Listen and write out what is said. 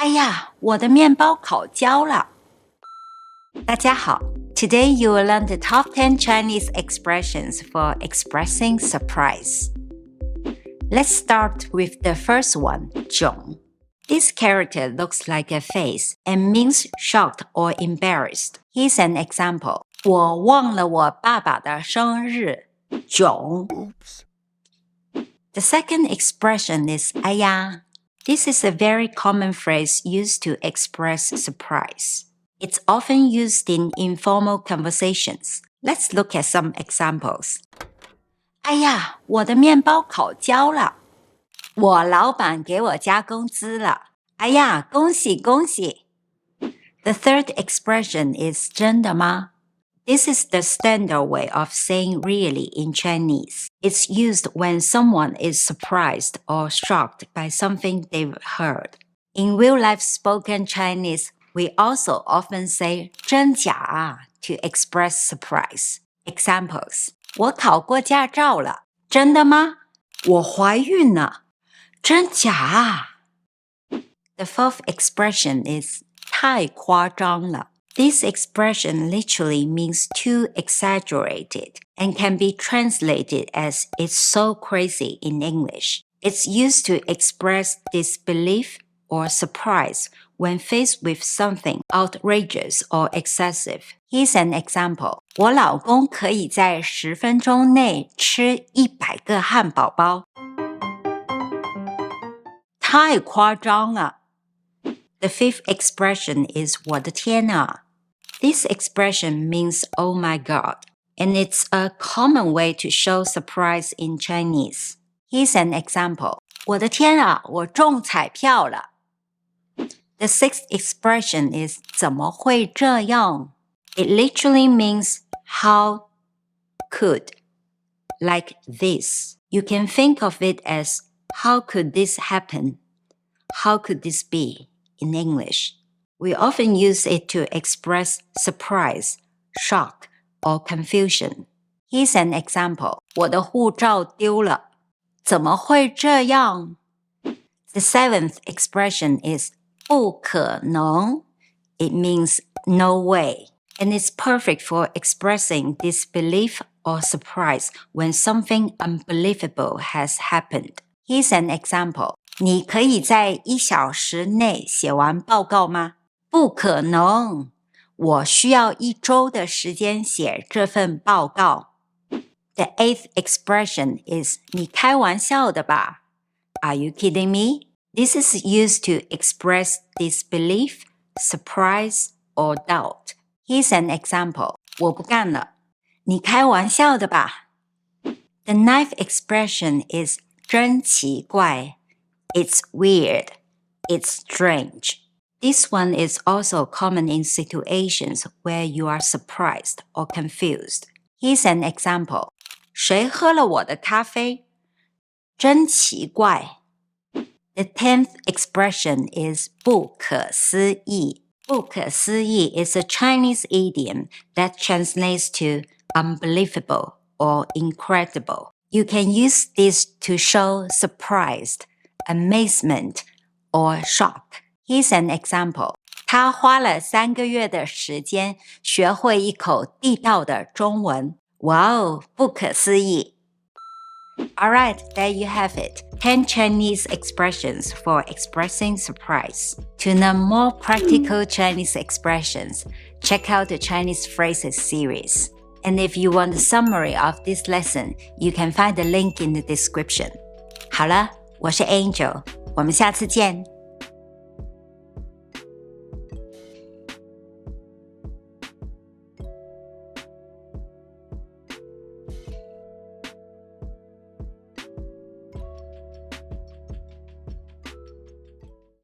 哎呀，我的面包烤焦了。大家好 Today you will learn the top 10 Chinese expressions for expressing surprise. Let's start with the first one, 囧. This character looks like a face and means shocked or embarrassed. Here's an example. 我忘了我爸爸的生日，囧。The second expression is 哎呀。This is a very common phrase used to express surprise. It's often used in informal conversations. Let's look at some examples. 哎呀，我的面包烤焦了。我老板给我加工资了。哎呀，恭喜恭喜。The third expression is 真的吗？This is the standard way of saying really in Chinese. It's used when someone is surprised or shocked by something they've heard. In real-life spoken Chinese, we also often say 真假啊 to express surprise. Examples. 我考过驾照了。真的吗？我怀孕了。真假啊 The fourth expression is 太夸张了。This expression literally means too exaggerated and can be translated as it's so crazy in English. It's used to express disbelief or surprise when faced with something outrageous or excessive. Here's an example. 我老公可以在10分钟内吃100个汉堡包。太夸张了。The fifth expression is 我的天啊。This expression means oh my god, and it's a common way to show surprise in Chinese. Here's an example. 我的天啊，我中彩票了。The sixth expression is 怎么会这样? It literally means how could, like this. You can think of it as how could this happen? How could this be in English? We often use it to express surprise, shock, or confusion. Here's an example. 我的护照丢了。怎么会这样? The seventh expression is 不可能. It means no way, and it's perfect for expressing disbelief or surprise when something unbelievable has happened. Here's an example. 你可以在1小时内写完报告吗？不可能，我需要1周的时间写这份报告。The eighth expression is 你开玩笑的吧？ Are you kidding me? This is used to express disbelief, surprise, or doubt. Here's an example. 我不干了，你开玩笑的吧？ The ninth expression is 真奇怪。It's weird. It's strange. This one is also common in situations where you are surprised or confused. Here's an example. 谁喝了我的咖啡？真奇怪。The 10th expression is 不可思议。不可思议 is a Chinese idiom that translates to unbelievable or incredible. You can use this to show surprised, amazement, or shock. Here's an example. 他花了3个月的时间学会一口地道的中文。哇哦，不可思议。Alright, there you have it. 10 Chinese expressions for expressing surprise. To learn more practical Chinese expressions, check out the Chinese phrases series. And if you want a summary of this lesson, you can find the link in the description. 好了，我是 Angel，我们下次见。